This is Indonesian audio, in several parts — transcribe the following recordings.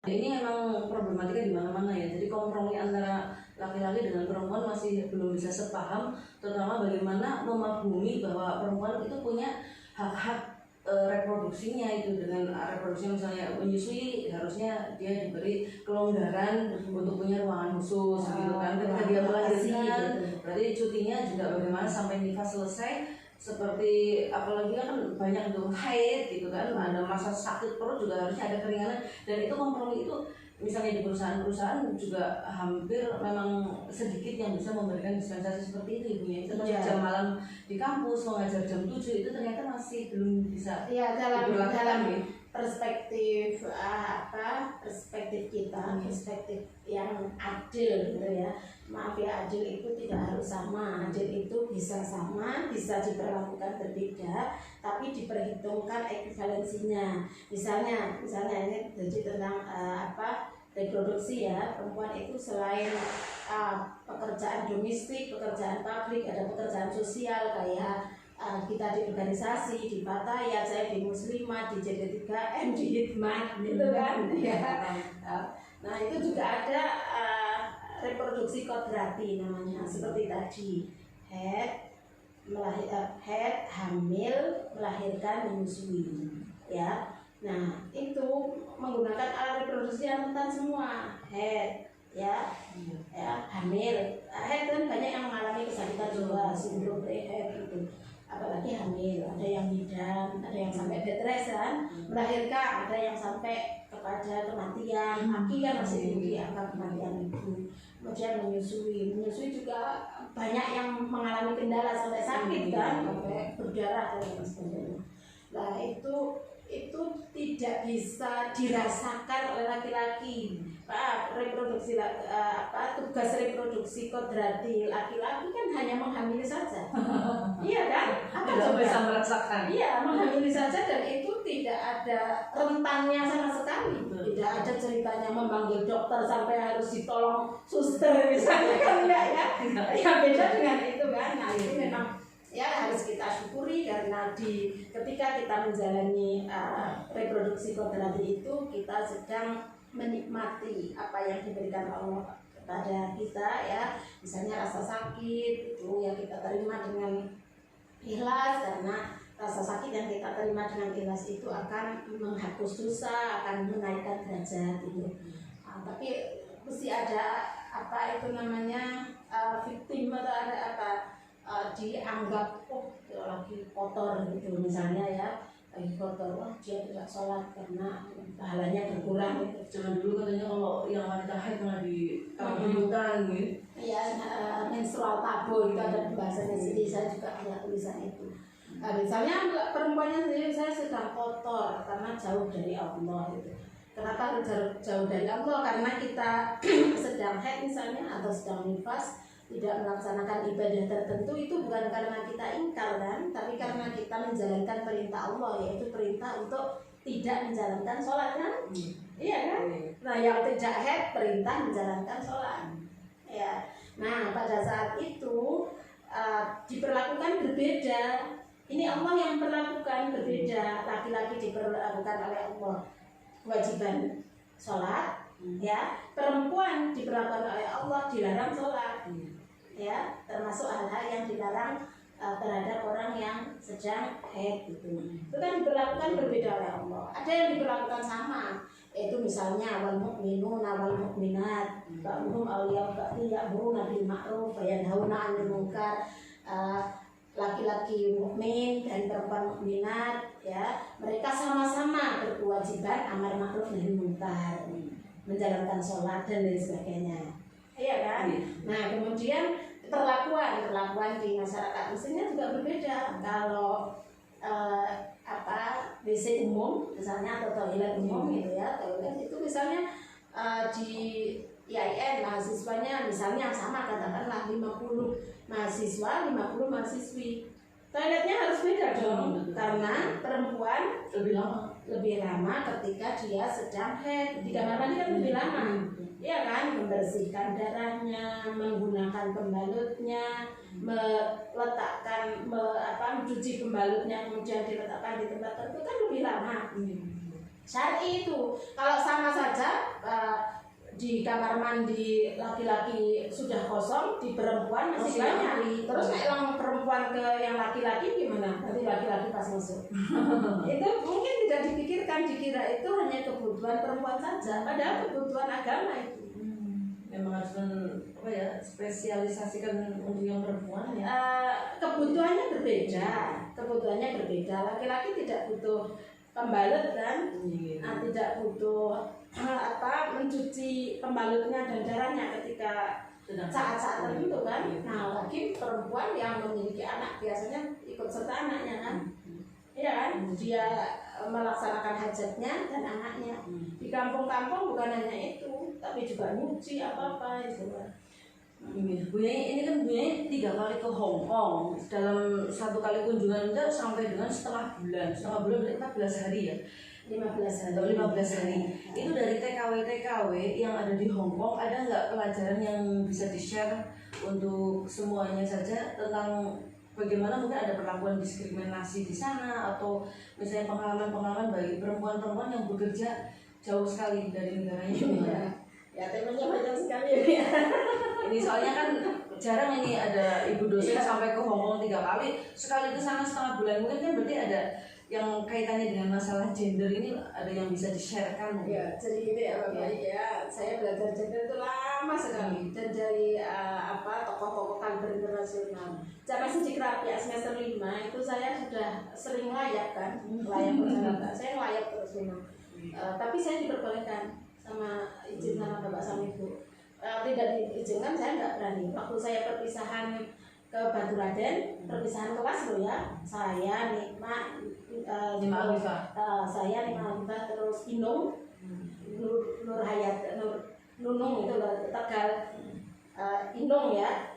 Ini memang problematika di mana-mana ya. Jadi kompromi antara laki-laki dengan perempuan masih belum bisa sepaham, terutama bagaimana memahami bahwa perempuan itu punya hak-hak reproduksinya. Itu dengan reproduksi misalnya menyusui, harusnya dia diberi kelonggaran untuk punya ruangan khusus gitu kan. Ketika dia melahirkan, berarti cutinya juga bagaimana sampai nifas selesai. Seperti apalagi kan banyak itu haid gitu kan, ada masa sakit perut juga harusnya ada keringanan, dan itu kompromi itu misalnya di perusahaan-perusahaan juga hampir memang sedikit yang bisa memberikan dispensasi seperti itu ibunya. Itu jam malam di kampus mengajar jam 7 itu ternyata masih belum bisa dalam ya. Perspektif perspektif kita, perspektif yang adil gitu ya. Maaf ya, adil itu tidak harus sama. Adil itu bisa sama, bisa diperlakukan berbeda, tapi diperhitungkan ekuivalensinya. Misalnya ini jadi tentang reproduksi ya. Perempuan itu selain pekerjaan domestik, pekerjaan pabrik, ada pekerjaan sosial kayak kita di organisasi, di Patayat, saya di Muslimah, di JD3M, di Hikmat, gitu kan ya. Nah itu juga ada reproduksi kodrati namanya, seperti tadi head, hamil, melahirkan, menyusui ya. Nah itu menggunakan alat reproduksi yang rentan semua, head ya, hamil, head kan banyak yang mengalami kesakitan juga, sindrom prehead gitu. Apalagi hamil, ada yang bidan, ada yang sampai bed rest kan, melahirkan, ada yang sampai kepada kematian. Aki kan masih tinggi angka kematian ibu. Kemudian menyusui juga banyak yang mengalami kendala sampai sakit kan, sampai berdarah dan sebagainya. Nah itu tidak bisa dirasakan oleh laki-laki. Reproduksi tugas reproduksi kodrati laki-laki kan hanya menghamili saja. Iya kan? Tidak bisa merasakan. Iya, menghamili saja, dan itu tidak ada rentannya sama sekali. Tidak ada ceritanya memanggil dokter sampai harus ditolong suster misalnya, kan enggak ya? Ya beda dengan itu kan. Nah itu memang ya harus kita syukuri, karena ketika kita menjalani reproduksi kodrati itu kita sedang menikmati apa yang diberikan Allah kepada kita ya. Misalnya rasa sakit itu yang kita terima dengan ikhlas, karena rasa sakit yang kita terima dengan ikhlas itu akan menghapus dosa, akan menaikkan derajat itu. Tapi mesti ada victim atau ada dianggap lagi kotor gitu misalnya ya, lagi kotor, wah dia tidak sholat karena pahalanya berkurang gitu. Jangan dulu katanya kalau yang wanita haid malah di hutan gitu. Iya, menstrual tabu itu ada bahasanya sendiri, saya juga punya tulisan itu. Nah, misalnya perempuannya sendiri, saya sedang kotor karena jauh dari Allah gitu. Kenapa jauh dari Allah? Karena kita sedang haid misalnya atau sedang nifas, tidak melaksanakan ibadah tertentu, itu bukan karena kita ingkar kan, tapi karena kita menjalankan perintah Allah, yaitu perintah untuk tidak menjalankan sholat kan. Iya kan? Nah yang tidak haid perintah menjalankan sholat ya. Nah pada saat itu diperlakukan berbeda. Ini Allah yang perlakukan berbeda. Laki-laki diperlakukan oleh Allah kewajiban sholat ya, perempuan diperlakukan oleh Allah dilarang sholat ya, termasuk hal-hal yang dilarang terhadap orang yang sedang haid gitu. Itu kan diperlakukan berbeda oleh Allah. Ada yang diperlakukan sama, yaitu misalnya wal mu'minuna wal mu'minat ba'dhum awliya ba'dhin ya'muruna bil ma'ruf wa yanhauna 'anil munkar. Laki-laki mukmin dan perempuan mukminat ya, mereka sama-sama berkewajiban amar ma'ruf nahi munkar, menjalankan sholat dan lain sebagainya. Iya kan? Nah kemudian perlakuan di masyarakat Muslimnya juga berbeda. Kalau WC umum misalnya atau toilet umum gitu ya, toilet itu misalnya di IAIN mahasiswanya misalnya sama, katakanlah 50 mahasiswa, 50 mahasiswi, toiletnya harus beda dong, karena perempuan lebih lama ketika dia sedang haid. Di kamar mandi kan lebih lama, ya kan, membersihkan darahnya, menggunakan pembalutnya, mencuci pembalutnya, kemudian diletakkan di tempat tertentu kan lebih lama. syar'i itu. Kalau sama saja di kamar mandi laki-laki sudah kosong, di perempuan masih banyak. Terus yang perempuan ke yang laki-laki gimana? Nanti laki-laki pas masuk. Itu mungkin tidak dipikirkan, dikira itu hanya kebutuhan perempuan saja, padahal kebutuhan agama itu. Memang harus spesialisasikan untuk yang perempuan ya. Kebutuhannya berbeda. Laki-laki tidak butuh pembalut kan, tidak butuh mencuci pembalutnya dan darahnya ketika saat-saat tertentu kan. Nah, lagi perempuan yang memiliki anak biasanya ikut serta anaknya kan, iya kan, dia melaksanakan hajatnya dan anaknya. Di kampung-kampung bukan hanya itu, tapi juga nyuci apa-apa itu kan. Buya ini kan Buya 3 kali ke Hong Kong dalam 1 kali kunjungan itu sampai dengan setengah bulan berarti 14 hari ya. 15 hari. Atau 15 hari. Itu dari TKW yang ada di Hong Kong, ada nggak pelajaran yang bisa di-share untuk semuanya saja tentang bagaimana mungkin ada perlakuan diskriminasi di sana, atau misalnya pengalaman-pengalaman bagi perempuan-perempuan yang bekerja jauh sekali dari negaranya? Ya, temanya banyak sekali ya. Ini soalnya kan jarang ini ada ibu dosen sampai ke Hong Kong 3 kali, sekali ke sana setengah bulan. Mungkin kan berarti ada yang kaitannya dengan masalah gender ini, ada yang bisa di-sharekan? Ya, jadi gini ya Bapak ya, saya belajar gender itu lama sekali, dan dari tokoh-tokoh kantor internasional. Zaman Sejikra ya semester 5 itu saya sudah sering layak kan, layak berjalan. Saya layak terus memang. Tapi saya diperbolehkan sama izin sama Bapak sama Ibu. Tidak diizinkan saya nggak berani. Waktu saya perpisahan ke Batu Raden, perpisahan kelas loh ya, saya Nikma Alifah, terus Inung, Nur Hayat, Nunung itu loh, Tegal, Inung ya,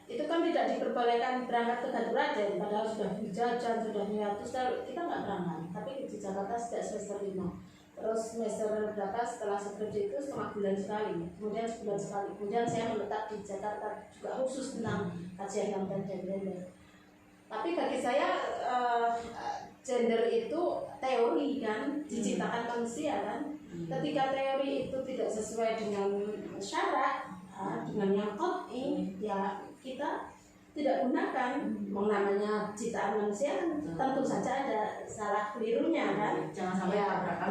itu kan tidak diperbolehkan berangkat ke Batu Raden, padahal sudah dijajan, sudah niat, terus kita nggak berangkat, tapi di Jakarta sejak semester 5. Terus semester berapa setelah skripsi itu setengah bulan sekali, kemudian sebulan sekali, kemudian saya menetap di Jakarta juga khusus tentang kajian dan gender. Tapi bagi saya gender itu teori kan, diciptakan manusia kan. Ketika teori itu tidak sesuai dengan syarat, dengan yang qat'i, ya kita tidak gunakan. Namanya ciptaan manusia kan tentu saja ada salah kelirunya kan. Jangan sampai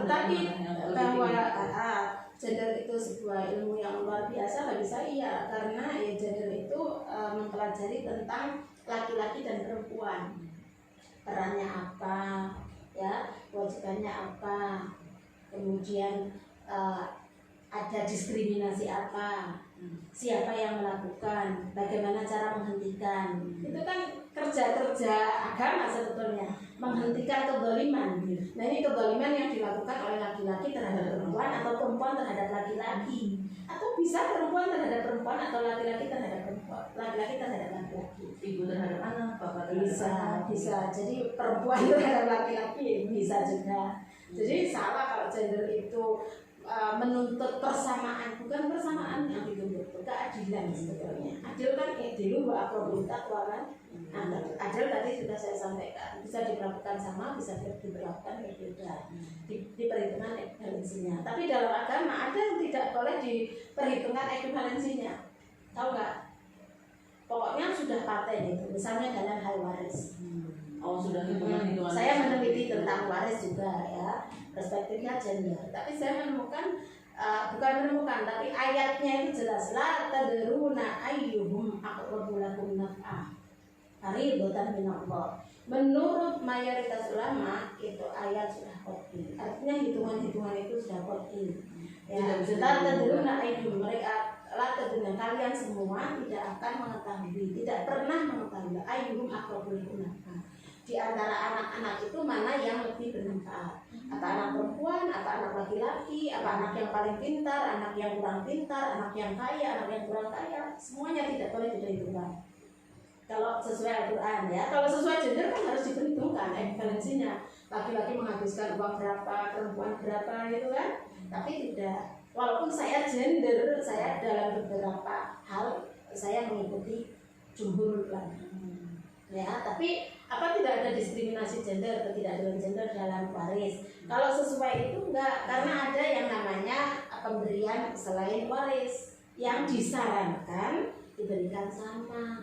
tetapi bahwa gender itu sebuah ilmu yang luar biasa bagi saya, karena ya gender itu mempelajari tentang laki-laki dan perempuan, perannya apa, ya kewajibannya apa, kemudian ada diskriminasi apa, siapa yang melakukan, bagaimana cara menghentikan. Itu kan kerja-kerja agama sebetulnya, menghentikan kezaliman. Nah, ini kezaliman yang dilakukan oleh laki-laki terhadap perempuan, atau perempuan terhadap laki-laki, atau bisa perempuan terhadap perempuan, atau laki-laki terhadap perempuan, laki-laki terhadap laki-laki, ibu terhadap anak, bapak bisa. Jadi perempuan terhadap laki-laki bisa juga. Jadi salah kalau gender itu menuntut persamaan, bukan persamaan yang dituntut, keadilan sebetulnya. Adil kan dulu wa aqrabut taqwa kan. Nah, adil tadi sudah saya sampaikan, bisa diperlakukan sama, bisa diperlakukan berbeda di perhitungan ekuivalensinya. Tapi dalam agama ada yang tidak boleh diperhitungkan ekuivalensinya. Tahu nggak? Pokoknya sudah paten itu, misalnya dalam hal waris. Sudah hitungan. Saya meneliti tentang waris juga ya, perspektifnya gender. Tapi saya menemukan tapi ayatnya itu jelas, la tadruna ayyuhum aqrabu lakum naf'a. Fariidatan minallah. Menurut mayoritas ulama itu ayat sudah qat'i. Artinya hitungan-hitungan itu sudah qat'i. Ya, la tadruna ayyuhum, mereka kalian semua tidak akan mengetahui, tidak pernah mengetahui ayyuhum aqrabu lakum naf'a. Di antara anak-anak itu mana yang lebih bermanfaat, apa anak perempuan, apa anak laki-laki, apa anak yang paling pintar, anak yang kurang pintar, anak yang kaya, anak yang kurang kaya, semuanya tidak boleh diperhitungkan. Kalau sesuai Al-Quran ya, kalau sesuai gender kan harus diperhitungkan ekuivalensinya, laki-laki menghabiskan uang berapa, perempuan berapa gitu kan. Tapi tidak, walaupun saya gender, saya dalam beberapa hal saya mengikuti jumhur lah. ya. Tapi apa tidak ada diskriminasi gender, ketidakadilan gender dalam waris? Kalau sesuai itu enggak, karena ada yang namanya pemberian selain waris yang disarankan diberikan sama.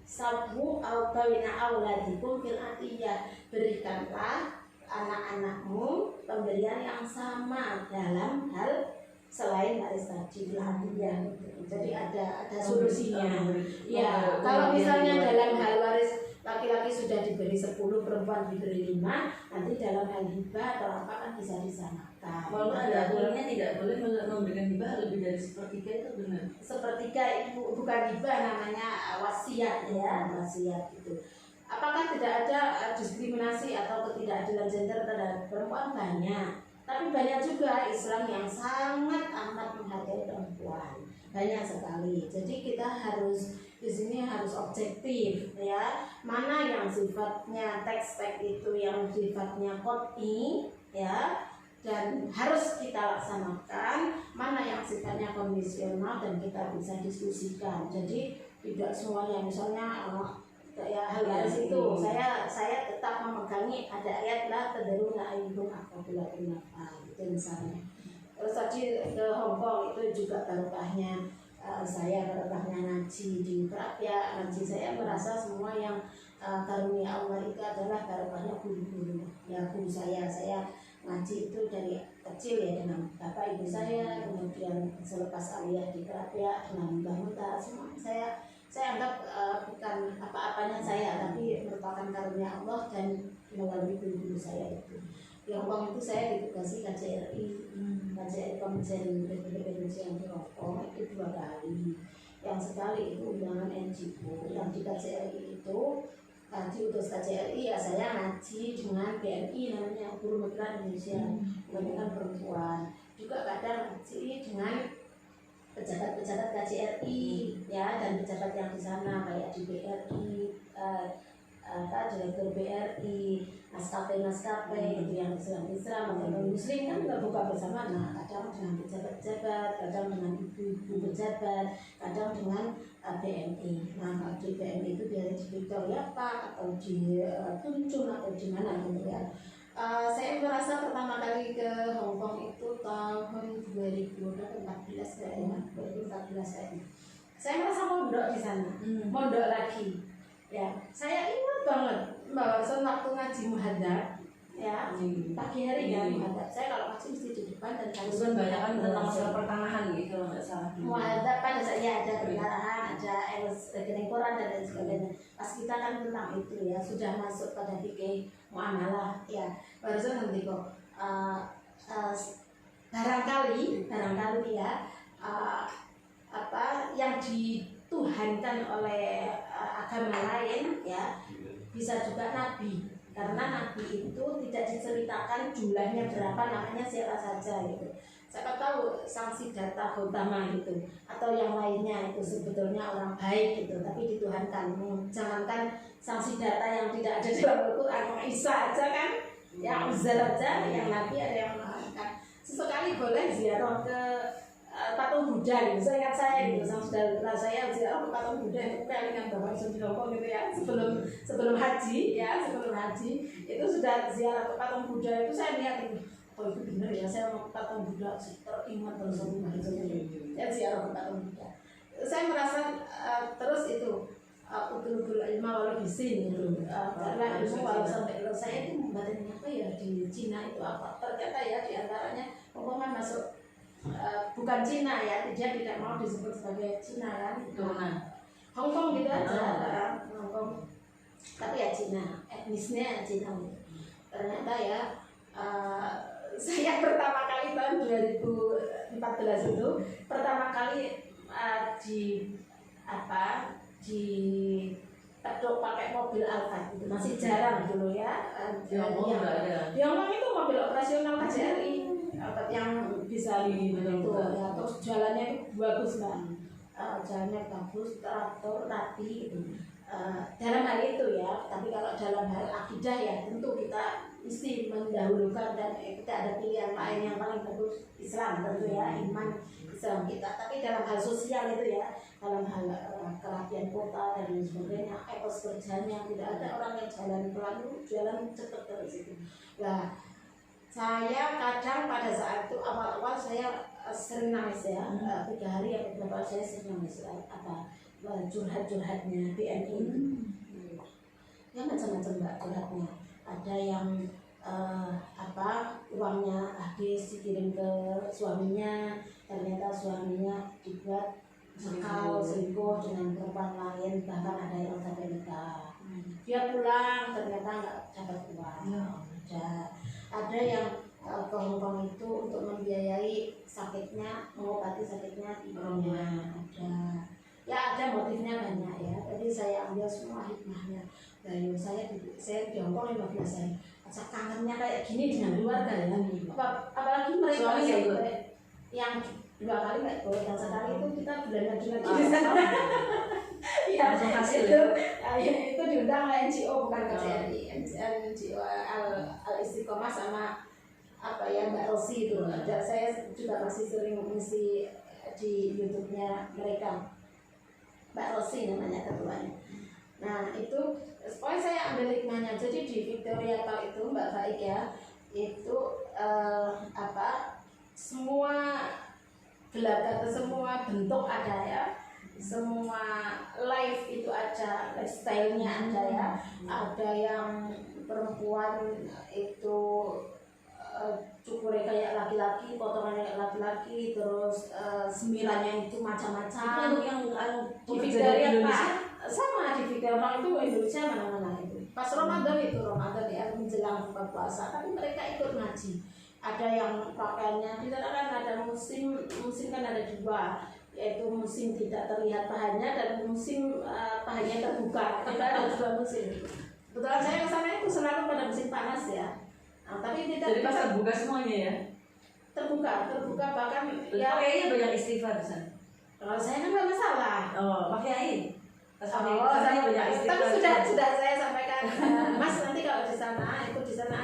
Sabu au bawina auladikum fil atiyah, berikanlah anak-anakmu pemberian yang sama dalam hal selain waris tadi atiyah. Jadi ada solusinya. Ya, kalau misalnya dalam hal waris laki-laki sudah diberi 10, perempuan diberi 5, nanti dalam hal hibah atau apa kan bisa disamakan. Walaupun ada aturannya tidak boleh memberikan hibah lebih dari sepertiga, itu benar. Sepertiga itu bukan hibah, namanya wasiat ya, wasiat itu. Apakah tidak ada diskriminasi atau ketidakadilan gender terhadap perempuan? Banyak. Tapi banyak juga Islam yang sangat amat menghargai perempuan. Banyak sekali. Jadi kita harus di sini harus objektif ya. Mana yang sifatnya teks-teks itu yang sifatnya qot'i ya, dan harus kita laksanakan, mana yang sifatnya kondisional dan kita bisa diskusikan. Jadi tidak semuanya misalnya ya hal waris itu saya tetap memegangi ada ayat lah tadaruna ayyuhum aqrabu itu misalnya. Terus tadi ke Hongkong itu juga barokahnya saya barokahnya ngaji di Kerapia. Ngaji saya merasa semua yang karunia Allah itu adalah barokahnya guru-guru ya, guru saya ngaji itu dari kecil ya dengan bapak ibu saya, kemudian selepas aliyah di Kerapia dengan Mbah Muta, semua saya anggap bukan apa-apanya saya, tapi merupakan karunia Allah dan melalui guru-guru saya itu. Di Hongkong itu saya ditugasi KJRI, KJRI Komjen Republik Indonesia yang di Hongkong itu 2 kali. Yang sekali itu undangan NGO, yang di KJRI itu diutus KJRI ya saya ngaji dengan BMI namanya Guru Migran Indonesia, kebanyakan perempuan. Juga kadang ngaji dengan pejabat-pejabat KJRI ya, dan pejabat yang di sana kayak di BRI, direktur BRI, maskapai itu yang Islam atau Muslim kan nggak buka bersama. Nah kadang dengan pejabat-pejabat, kadang dengan ibu-ibu pejabat, kadang dengan BMI. Nah kalau di BMI itu biasanya di Victoria Park atau di Tuncun atau di mana gitu ya. Saya merasa pertama kali ke Hongkong itu tahun 2014 kayaknya, 2014 kayaknya. Saya merasa mondok di sana, mondok lagi. Ya, saya ingat banget bahwa waktu ngaji muhadzab, ya pagi hari ya muhadzab. Saya kalau ngaji mesti di depan dan harus banyak kan tentang masalah pertanahan gitu kalau nggak salah. Muhadzab kan saya ada pertanahan, ada rekening koran dan lain sebagainya. Pas kita kan tentang itu ya, sudah masuk pada fikih muamalah ya. Barusan nanti kok barangkali ya apa yang dituhankan oleh agama lain ya, bisa juga nabi, karena nabi itu tidak diceritakan jumlahnya berapa, namanya siapa saja gitu. Siapa tahu sanksi data utama gitu atau yang lainnya itu sebetulnya orang baik gitu, tapi dituhankan. Jangankan sanksi data yang tidak ada dalam Al-Quran, Isa aja kan, yang Uzzal aja, yang nabi ada yang mengatakan. Sesekali boleh ziarah ke patung Buddha gitu. Saya ingat saya gitu, sama saudara saya ziarah ke patung Buddha itu dengan Bapak Ibu Hongkong gitu ya, sebelum haji itu sudah ziarah ke patung Buddha. Itu saya lihat itu, oh itu benar ya, saya mau ke patung Buddha teringat terus saya ziarah ke patung Buddha. Saya merasa terus itu utulul ilma walau bisin gitu, karena ilmu walau sampai saya itu membacanya apa ya di Cina itu apa, ternyata ya diantaranya Hongkong masuk bukan Cina ya, dia tidak mau disebut sebagai Cina kan, Hongkong gitu aja, Hongkong, tapi ya Cina, etnisnya Cina gitu. Ternyata ya saya pertama kali tahun 2014 itu pertama kali di pedok pakai mobil Alphard itu masih jarang dulu ya. Di Hongkong itu mobil operasional KJRI yang bisa itu ya, terus jalannya itu bagus lah, jalannya bagus, teratur, rapi gitu. dalam hal itu ya, tapi kalau dalam hal akidah ya tentu kita mesti mendahulukan dan kita ada pilihan lain yang paling bagus Islam tentu ya, iman Islam kita. Tapi dalam hal sosial itu ya, dalam hal kerapian kota dan lain sebagainya, etos kerjaan yang tidak ada orang yang jalan pelan, jalan cepat terus itu. Nah, saya kadang pada saat itu awal-awal saya sering nangis ya, 3 hari ya beberapa saya sering nangis curhat-curhatnya BNI itu. Ya macam-macam mbak curhatnya. Ada yang uangnya habis dikirim ke suaminya, ternyata suaminya dibuat nakal selingkuh dengan perempuan lain, bahkan ada yang sampai nikah. Dia pulang ternyata nggak dapat uang. Ada yang ke Hongkong itu untuk membiayai sakitnya, mengobati sakitnya ibunya. Ada motifnya banyak ya. Jadi saya ambil semua hikmahnya. Dan saya di Hongkong 15 hari. Masa kangennya kayak gini dengan keluarga ya. Apalagi mereka yang 2 kali nggak boleh, yang sekali itu kita bulan lagi di sana. Ya, itu diundang oleh NGO bukan KJRI, NGO Al Istiqomah sama Mbak Rosi itu. Saya juga masih sering mengisi di YouTube-nya mereka. Mbak Rosi namanya ketuanya. Nah itu pokoknya saya ambil hikmahnya. Jadi di Victoria Park itu Mbak Faik ya, itu semua gelagat, semua bentuk ada ya, semua life itu ada, lifestyle-nya ada ya. Ada yang perempuan itu cukurnya kayak laki-laki, potongannya kayak laki-laki, terus semirannya itu macam-macam. Itu yang di Victoria Park sama di Victoria Park itu Indonesia mana-mana itu. Pas Ramadan ya menjelang buka puasa, tapi mereka ikut ngaji. Ada yang pakaiannya di sana kan ada musim kan ada 2, yaitu musim tidak terlihat pahanya dan musim pahanya terbuka. Kita ada 2 musim. Kebetulan saya kesana itu selalu pada musim panas ya. Nah, tapi tidak. Jadi pas terbuka semuanya ya? Terbuka bahkan ya. Kayaknya banyak istighfar di sana. Kalau saya kan nggak masalah. Pak Kiai. Saya banyak istighfar. Tapi sudah saya sampaikan, Mas nanti kalau di sana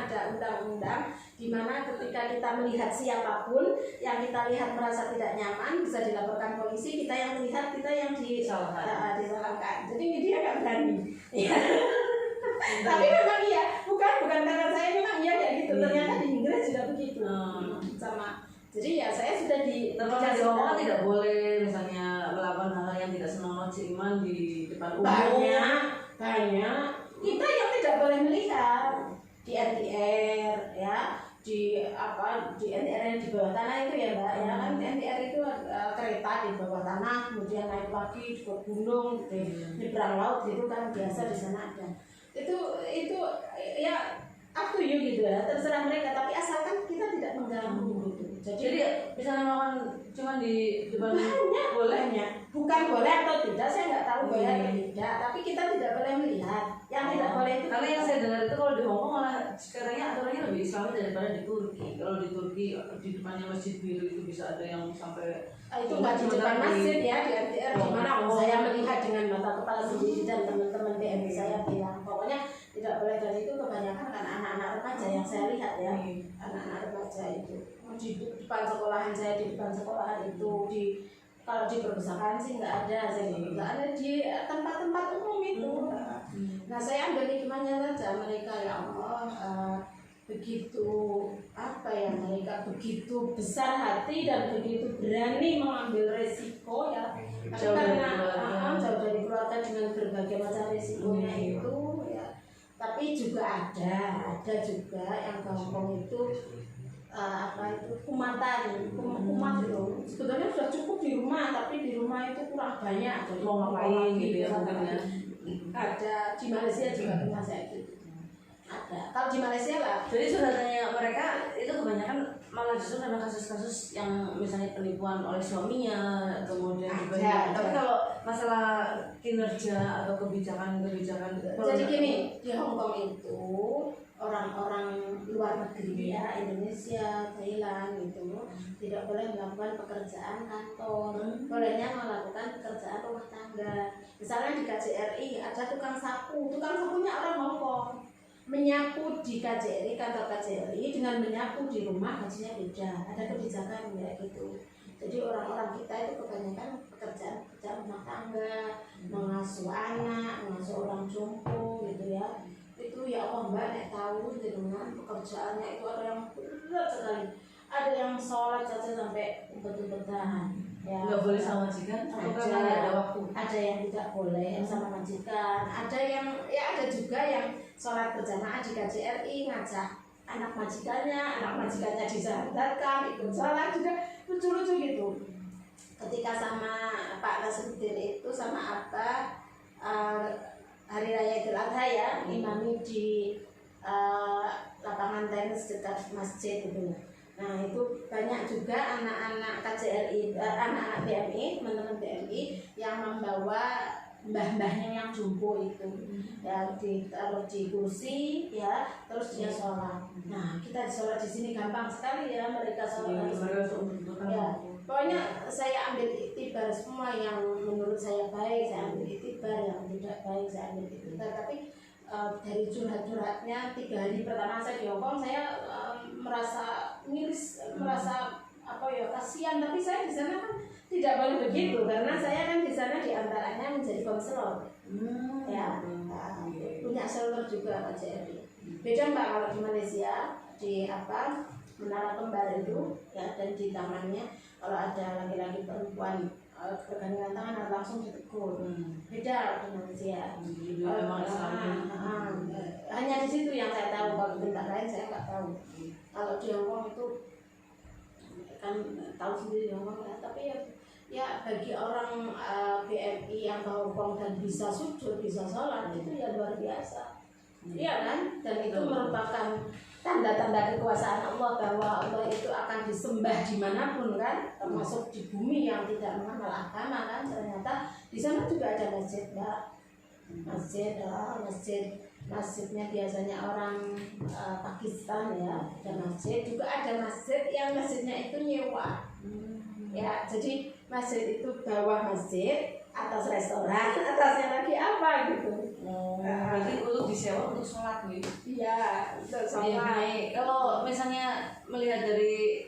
ada undang-undang di mana ketika kita melihat siapapun yang kita lihat merasa tidak nyaman bisa dilaporkan polisi, kita yang melihat kita yang disalahkan. Jadi media nggak berani. Tapi memang iya, bukan karena saya memang iya kayak gitu. Ternyata di Inggris sudah begitu. Sama. Jadi ya saya sudah termasuk di Hongkong tidak boleh misalnya melakukan hal yang tidak senang iman di depan umum. Banyak. Kita yang tidak boleh melihat di NTR ya, di NTR yang di bawah tanah itu ya Mbak ya kan. NTR itu kereta di bawah tanah, kemudian naik lagi ke gunung, nyebrang laut gitu kan, biasa di sana ada. Itu ya up to you gitu ya, terserah mereka, tapi asalkan kita tidak mengganggu gitu. Jadi bisa melakukan cuma di depan bolehnya. Bukan boleh atau tidak, saya nggak tahu boleh atau tidak, tapi kita tidak boleh melihat. Yang tidak boleh itu. Karena yang saya dengar itu kalau di Hongkong malah sekarang aturannya lebih Islami daripada di Turki. Kalau di Turki di depannya masjid biru itu bisa ada yang sampai itu nggak di depan masjid ya, di NTR gimana? Saya melihat dengan mata kepala sendiri dan teman-teman BMI saya bilang pokoknya tidak boleh. Dan itu kebanyakan kan anak-anak remaja yang saya lihat ya, anak-anak remaja itu di depan sekolahan saya, di depan sekolahan itu kalau di perpustakaan sih nggak ada, nggak ada di tempat-tempat umum itu. Nah saya ambil hikmahnya saja, mereka ya Allah begitu mereka begitu besar hati dan begitu berani mengambil resiko ya, karena jauh dari keluarga dengan berbagai macam resikonya itu ya. Tapi juga ada juga yang Hongkong itu umat itu sebetulnya sudah cukup di rumah, tapi di rumah itu kurang banyak, jadi mau ngapain gitu ya mungkin ya. Ada di Malaysia juga pernah saya gitu. Ada. Kalau di Malaysia lah. Jadi sudah tanya mereka itu kebanyakan malah justru karena kasus-kasus yang misalnya penipuan oleh suaminya, kemudian juga. Tapi kalau masalah kinerja atau kebijakan. Jadi gini, di Hongkong itu orang-orang luar negeri ya, Indonesia, Thailand gitu, tidak boleh melakukan pekerjaan kantor, bolehnya melakukan pekerjaan rumah tangga. Misalnya di KJRI ada tukang sapunya orang Hongkong, menyapu di KJRI, kantor KJRI dengan menyapu di rumah gajinya beda, ada kebijakan kayak gitu. Jadi orang-orang kita itu kebanyakan pekerjaan rumah tangga, mengasuh anak, mengasuh orang jompo gitu ya. Itu ya Allah Mbak, nek tahu dengan pekerjaannya itu ada yang berat sekali, ada yang sholat saja sampai umpet-umpetan ya, nggak boleh sama majikan atau karena nggak ada waktu? Ada yang tidak boleh sama majikan, ada yang ya ada juga yang sholat berjamaah di KJRI ngajak anak majikannya disadarkan ikut sholat juga, lucu-lucu gitu. Ketika sama Pak Nasruddin itu sama apa Hari Raya Idul Adha ya, imami di lapangan tenis dekat masjid itu. Nah itu banyak juga anak-anak KJRI, anak-anak BMI, teman-teman BMI yang membawa mbah-mbahnya yang jumbo itu, ya ditaruh di kursi ya, terus dia sholat. Nah kita sholat di sini gampang sekali ya, mereka sholat. Ya, pokoknya saya ambil iktibar semua yang menurut saya baik, saya ambil iktibar, yang tidak baik saya ambil iktibar. Tapi dari curhat-curhatnya 3 hari pertama saya di Hongkong, saya merasa miris, merasa apa ya, kasihan. Tapi saya di sana kan tidak boleh begitu, karena saya kan di sana diantaranya menjadi konselor, ya punya shelter juga KJRI. Beda Mbak kalau di Malaysia di apa Menara Kembar itu ya, dan di tamannya kalau ada laki-laki perempuan bergandengan tangan harus langsung ditegur. Beda di Malaysia. Hanya di situ yang saya tahu, kalau di tempat lain saya nggak tahu. Kalau di Hongkong itu kan tahu sendiri di Hongkong ya, tapi ya bagi orang BMI yang ke Hongkong dan bisa sujud, bisa sholat, itu ya luar biasa. Iya kan? Dan itu merupakan tanda-tanda kekuasaan Allah, bahwa Allah itu akan disembah dimanapun kan, termasuk di bumi yang tidak mengenal agama kan. Ternyata di sana juga ada masjid, Mbak. Masjidnya biasanya orang Pakistan ya, ada masjid, juga ada masjid yang masjidnya itu nyewa. Ya, jadi masjid itu bawah masjid, atas restoran, atasnya lagi apa gitu. Berarti untuk disewa untuk sholat gitu. Iya, untuk sholat. Kalau misalnya melihat dari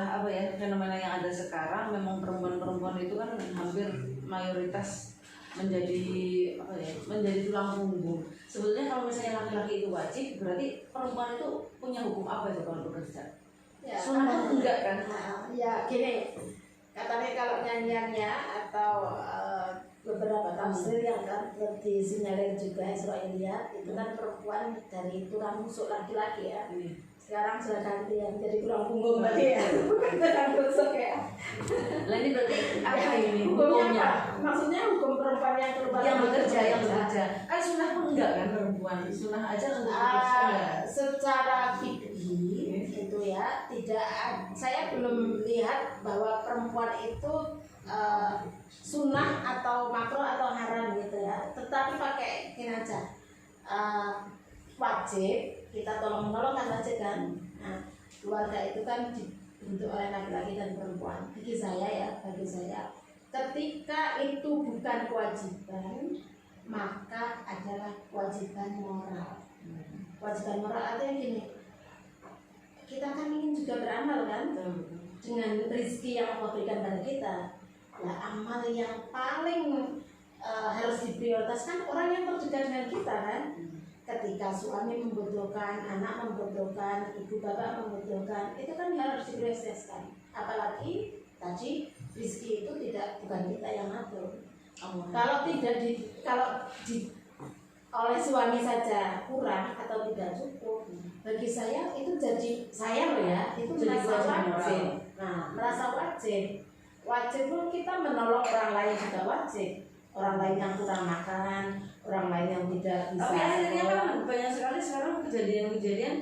apa ya, fenomena yang ada sekarang, memang perempuan-perempuan itu kan hampir mayoritas menjadi apa ya, menjadi tulang punggung. Sebetulnya kalau misalnya laki-laki itu wajib, berarti perempuan itu punya hukum apa itu kalau bekerja? Ya, Sunnah enggak kan? Ya gini, katanya kalau nyanyiannya atau beberapa tafsir yang kan disinyalir juga Israeliat itu kan perempuan dari tulang rusuk laki-laki ya. Sekarang sudah ganti yang jadi tulang punggung tadi ya, bukan tulang rusuk ya. Nah ini berarti apa ini hukumnya? Maksudnya hukum perempuan yang keluar yang bekerja. Kan sunnah pun enggak kan perempuan? Sunnah aja untuk bekerja. Secara fikih itu ya, tidak. Saya belum lihat bahwa perempuan itu sunnah atau makruh atau haram gitu ya. Tetapi pakai gini aja, wajib kita tolong menolong kan wajib kan. Nah, keluarga itu kan dibentuk oleh laki-laki dan perempuan. Bagi saya, ketika itu bukan kewajiban, maka adalah kewajiban moral. Kewajiban moral artinya gini, kita kan ingin juga beramal kan, dengan rezeki yang Allah berikan pada kita. Ya, amal yang paling harus diprioritaskan orang yang terdekat dengan kita kan. Ketika suami membutuhkan, anak membutuhkan, ibu bapak membutuhkan, itu kan harus diprioritaskan. Apalagi tadi rezeki itu bukan kita yang ngatur. Kalau oleh suami saja kurang atau tidak cukup, bagi saya itu itu merasa wajib. Nah, merasa wajib pun kita menolong orang lain juga wajib. Orang lain yang kurang makan, orang lain yang tidak bisa. Tapi akhirnya kan banyak sekali sekarang kejadian-kejadian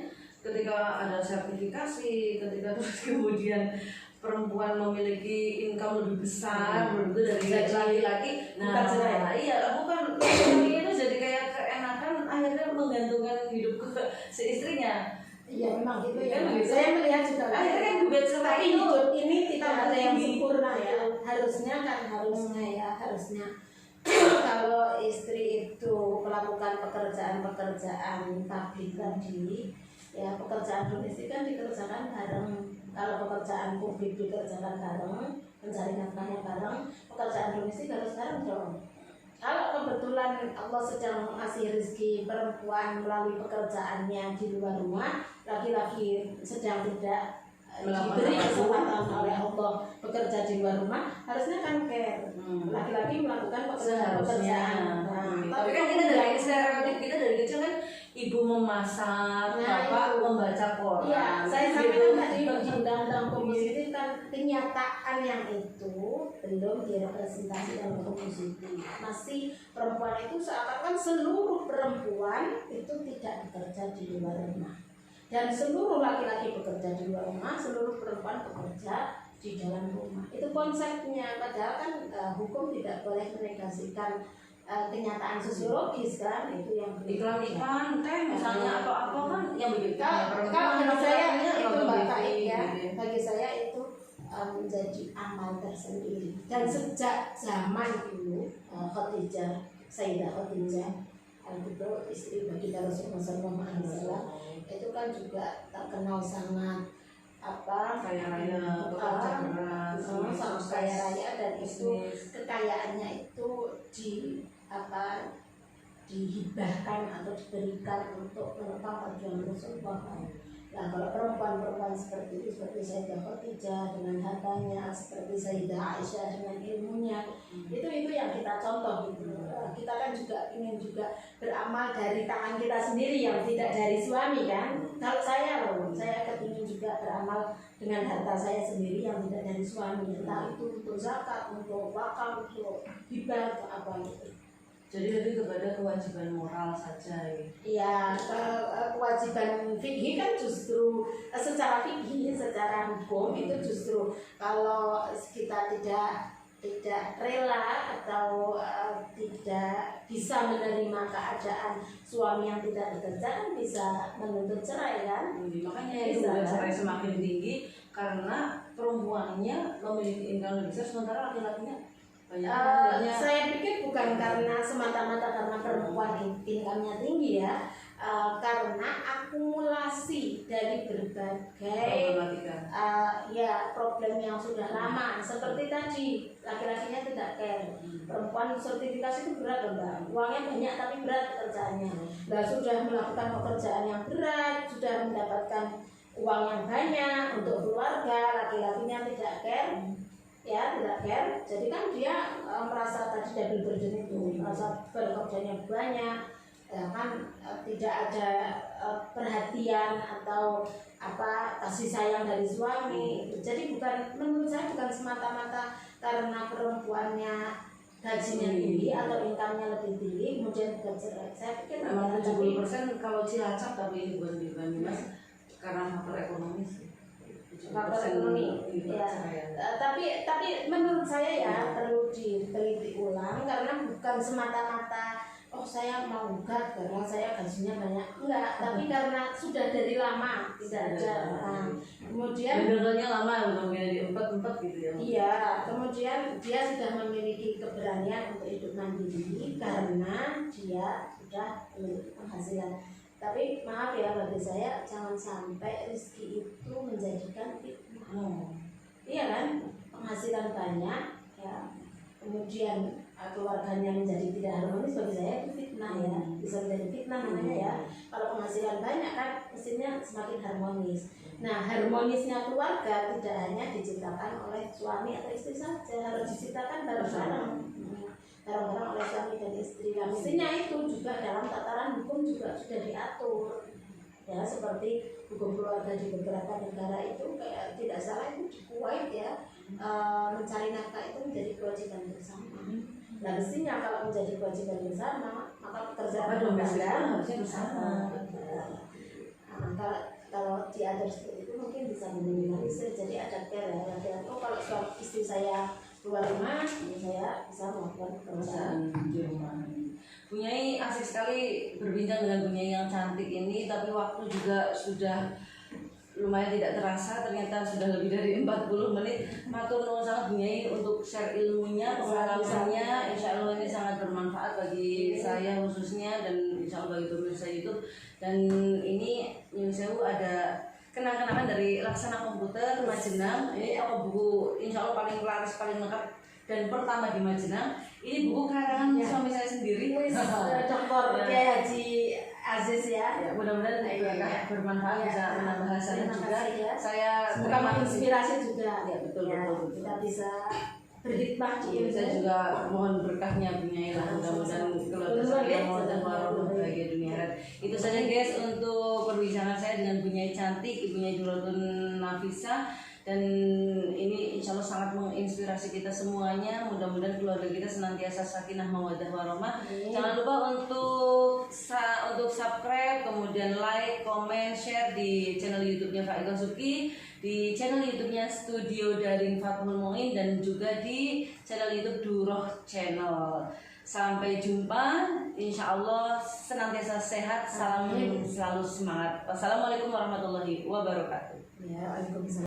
ketika ada sertifikasi, ketika terus kemudian perempuan memiliki income lebih besar dari laki-laki. Nah, iya, bukan laki itu jadi kayak supaya keenakan akhirnya menggantungkan hidup ke si istrinya. Iya memang gitu ya. Kan gitu. Saya melihat juga. Akhirnya kan gugat sama tapi itu. hidup ini tidak ada yang Tinggi. sempurna ya. Harusnya kalau istri itu melakukan pekerjaan-pekerjaan pabrik tadi, ya pekerjaan domestik kan dikerjakan bareng. Kalau pekerjaan publik dikerjakan bareng, mencari nafkahnya bareng, pekerjaan domestik harus bareng dong. Kalau kebetulan Allah sedang ngasih rezeki perempuan melalui pekerjaannya di luar rumah, laki-laki sedang tidak diberi kesempatan oleh Allah bekerja di luar rumah, harusnya kan care. Laki-laki melakukan pekerjaan. Tapi kan kita dari stereotip kita dari kecil kan ibu memasak, bapak membaca Quran. Iya, saya sampaikan tadi di undang-undang positif kan kenyataan yang itu belum direpresentasi dalam hukum positif. Masih perempuan itu seakan-akan seluruh perempuan itu tidak bekerja di luar rumah. Dan seluruh laki-laki bekerja di luar rumah, seluruh perempuan bekerja di dalam rumah. Itu konsepnya, padahal kan hukum tidak boleh menegasikan kenyataan sosiologis kan, itu yang iklan-iklan teh misalnya atau apa kan yang begitu. Kalau bagi saya itu bapak ya, bagi saya itu menjadi amal tersendiri. Dan sejak zaman dulu Sayyidah Khadijah itu istri bagi Rasulullah SAW itu kan juga terkenal sangat kaya raya, bekerja keras, sangat kaya raya, dan itu kekayaannya itu dihibahkan atau diberikan untuk menopang perjuangan Rasulullah. Nah, kalau perempuan-perempuan seperti itu, seperti Sayyidah Khadijah dengan hartanya, seperti Sayyidah Aisyah dengan ilmunya, itu yang kita contoh gitu. Kita kan juga ingin juga beramal dari tangan kita sendiri yang tidak dari suami kan. Kalau saya kepingin juga beramal dengan harta saya sendiri yang tidak dari suami, entah itu untuk zakat, untuk wakaf, untuk hibah, atau apa gitu. Jadi lebih kepada kewajiban moral saja ya. Iya, kewajiban fikih kan justru secara fikih, secara hukum itu justru kalau kita tidak rela atau tidak bisa menerima keadaan suami yang tidak bekerja kan bisa menuntut cerai kan. Makanya dugaan cerai semakin tinggi karena perempuannya memiliki income lebih besar sementara laki-lakinya banyak. Saya pikir bukan karena semata-mata karena perempuan income-nya tinggi ya, karena akumulasi dari berbagai problem yang sudah lama. Seperti tadi laki-lakinya tidak care, perempuan sertifikasi itu berat loh mbak, uangnya banyak tapi berat pekerjaannya. Nah, sudah melakukan pekerjaan yang berat, sudah mendapatkan uang yang banyak untuk keluarga, laki-lakinya tidak care. Tidak care, jadi kan dia merasa tadi double burden itu, merasa bekerjanya banyak, kan tidak ada perhatian atau kasih sayang dari suami. Jadi menurut saya bukan semata-mata karena perempuannya gajinya tinggi atau income-nya lebih tinggi kemudian bercerai. Saya pikir memang 70% kalau Cilacap, tapi bukan di Banyumas karena faktor ekonomi sih. Faktor ekonomi, ya. Tapi menurut saya ya perlu diteliti ulang karena bukan semata-mata saya mau gugat karena saya gajinya banyak, enggak, tapi karena sudah dari lama tidak ada. Kemudian gagalnya lama, udah di 4 gitu ya. Iya, kemudian dia sudah memiliki keberanian untuk hidup mandiri karena dia sudah memiliki penghasilan. Tapi maaf ya, bagi saya jangan sampai rezeki itu menjadikan fitnah. Iya kan, penghasilan banyak ya, kemudian keluarganya menjadi tidak harmonis, bagi saya itu fitnah ya, bisa menjadi fitnah namanya ya. Kalau penghasilan banyak kan mestinya semakin harmonis. Nah, harmonisnya keluarga tidak hanya diciptakan oleh suami atau istri saja, harus diciptakan bareng-bareng oleh suami dan istri. Nah, mestinya itu juga dalam tataran hukum juga sudah diatur ya, seperti hukum keluarga di beberapa negara itu kayak tidak salah itu di Kuwait ya, mencari nafkah itu menjadi kewajiban bersama. Nah, mestinya kalau menjadi kewajiban bersama maka pekerjaan rumah tangga harusnya bersama. Kalau diatur seperti itu mungkin bisa meminimalisir, jadi ada care ya. Kalau suami istri saya keluar rumah, ya saya bisa melakukan pekerjaan di rumah. Bu Nyai asik sekali berbincang dengan Bu Nyai yang cantik ini, tapi waktu juga sudah lumayan tidak terasa, ternyata sudah lebih dari 40 menit. Matur nuwun sangat Bu Nyai untuk share ilmunya, pengalamannya. Insya Allah ini sangat bermanfaat bagi saya khususnya, dan insya Allah bagi pemirsa YouTube. Dan ini Nyun Sewu ada kenang-kenangan dari Laksana Komputer Majenang. Ini toko buku insya Allah paling laris, paling lengkap dan pertama di Majenang. Ini buku karangan suami saya sendiri, Dr. Kiai Haji Aziz ya. Mudah-mudahan bermanfaat, bisa menambah hasanah juga. Ya. Saya Semoga menginspirasi juga. Ya, betul. Kita bisa berhikmah di ilmu. Saya juga mohon berkahnya Bu Nyai lah, mudah-mudahan keluarga saya mau dan warahmatullahi bahagia dunia akhirat. Itu saja guys untuk perbincangan saya dengan Bu Nyai cantik, Ibu Nyai Duratun Nafisa. Dan ini insya Allah sangat menginspirasi kita semuanya. Mudah-mudahan keluarga kita senantiasa sakinah mawaddah warahmah. Jangan lupa untuk subscribe, kemudian like, comment, share di channel YouTube-nya Kak Ika Suki, di channel YouTube-nya Studio Daring Fathul Muin, dan juga di channel YouTube Duroh Channel. Sampai jumpa, insya Allah senantiasa sehat, salam selalu semangat. Wassalamualaikum warahmatullahi wabarakatuh. Ya, waalaikumsalam.